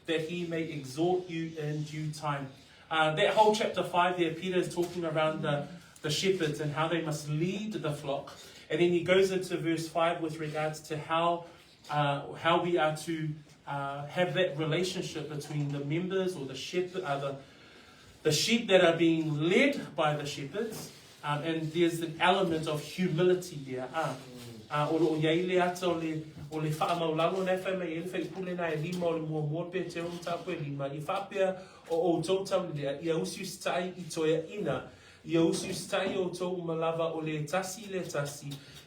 Speaker 1: that he may exalt you in due time. That whole chapter 5 there, Peter is talking around the shepherds and how they must lead the flock. And then he goes into verse 5 with regards to how we are to have that relationship between the members or the shepherd, the sheep that are being led by the shepherds, and there's an element of humility there.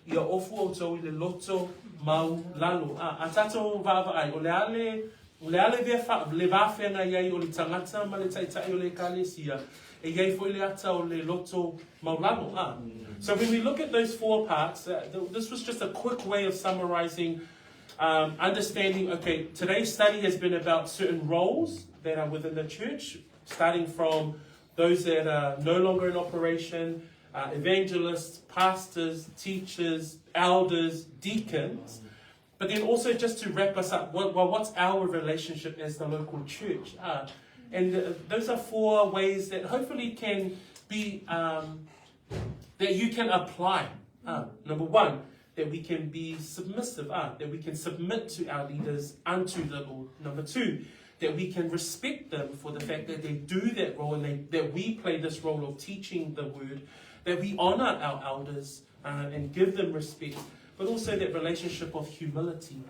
Speaker 1: Ia ofu o tau le loto mau lalo. A tato vava ai, o le ale le vawhenga iai o le tangata ma le taitai o le kalesia, e iai fo le ata o le loto mau lalo. So when we look at those four parts, this was just a quick way of summarizing, understanding, okay, today's study has been about certain roles that are within the church, starting from those that are no longer in operation, evangelists, pastors, teachers, elders, deacons, but then also just to wrap us up, what's our relationship as the local church? And those are four ways that hopefully can be, that you can apply. Number one, that we can be submissive, that we can submit to our leaders unto the Lord. Number two, that we can respect them for the fact that they do that role and that we play this role of teaching the word, that we honor our elders and give them respect, but also that relationship of humility.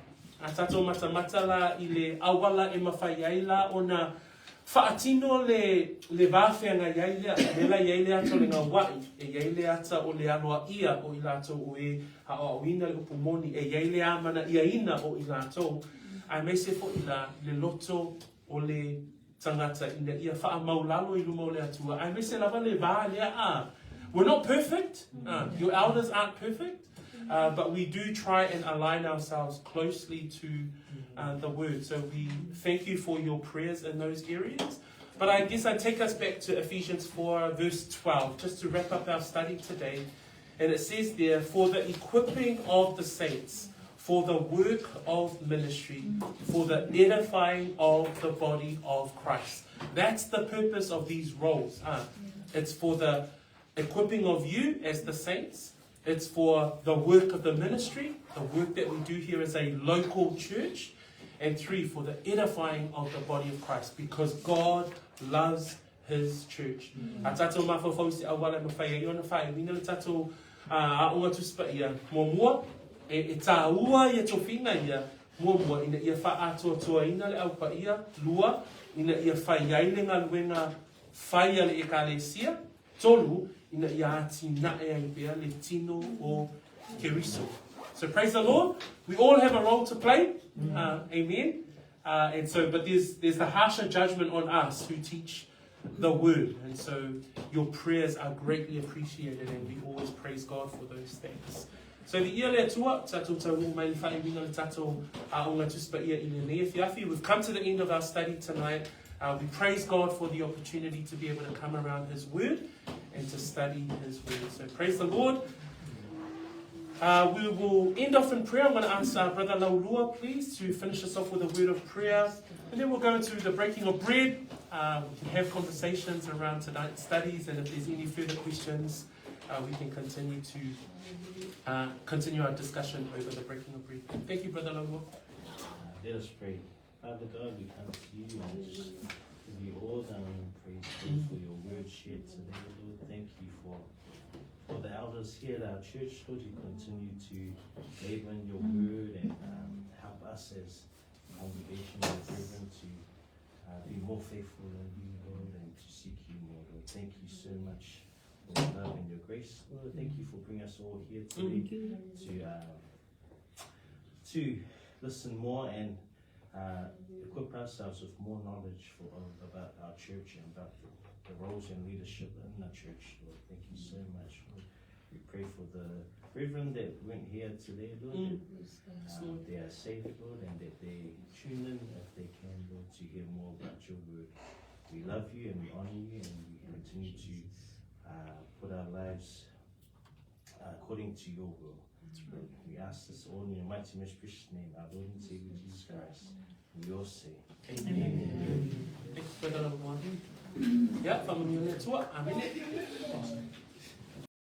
Speaker 1: Tato mata la I le awala e mawhaiaila o na whaatino le wawhenga iailia iailia ato le ngā wai, e iailia ata o le aloa ia o I lato o e haoawina le upumoni, e iailia amana iaina o I lato, ai mei se fo I le loto o le tangata ina ia wha maulalo I luma o le atua, ai mei se lava le vā lea We're not perfect. Your elders aren't perfect. But we do try and align ourselves closely to the word. So we thank you for your prayers in those areas. But I guess I take us back to Ephesians 4, verse 12, just to wrap up our study today. And it says there, for the equipping of the saints, for the work of ministry, for the edifying of the body of Christ. That's the purpose of these roles. It's for the equipping of you as the saints. It's for the work of the ministry, the work that we do here as a local church. And three, for the edifying of the body of Christ, because God loves his church. A tatou mawhawhausi awala mawhai e ona whai, wina le tatou aunga tuspa ia, mua e tāua ia tofina ia, mua ina ia wha atua ina le aupa ia, lua, ina ia whai iaile ngā luenga whai ale e kālesia, tolu, ina ia ati nae ai bea le tino o keriso. So praise the Lord. We all have a role to play. Amen. And so, but there's the harsher judgment on us who teach the word. And so your prayers are greatly appreciated, and we always praise God for those things. So the ia lea tua, tatou tau mai ni whae wina le tatou aunga tuspa ia I le nea whiawhi. We've come to the end of our study tonight. We praise God for the opportunity to be able to come around his word and to study his word. So praise the Lord. We will end off in prayer. I'm going to ask Brother Luatua, please, to finish us off with a word of prayer. And then we'll go into the breaking of bread. We can have conversations around tonight's studies. And if there's any further questions, we can continue to continue our discussion over the breaking of bread. Thank you, Brother Luatua.
Speaker 3: Let us pray. Father God, we come to you and just give you all the honor and praise for your word shared today, Lord. Thank you for the elders here at our church, Lord. You continue to labor in your word and help us as a congregation and brethren to be more faithful in you, Lord, and to seek you more, Lord. Thank you so much for your love and your grace. Lord, thank you for bringing us all here today to listen more and equip ourselves with more knowledge about our church and about the roles and leadership in the church. Lord, thank you so much. Lord, we pray for the reverend that went here today, Lord, that they are safe, Lord, and that they tune in if they can, Lord, to hear more about your word. We love you and we honor you, and we continue to put our lives according to your will. We ask this all in your mighty, most precious name, our Lord and Savior Jesus Christ. We all say, Amen.
Speaker 1: Thank you for that, everyone. Yeah, family, let's work. I'm in it. Awesome.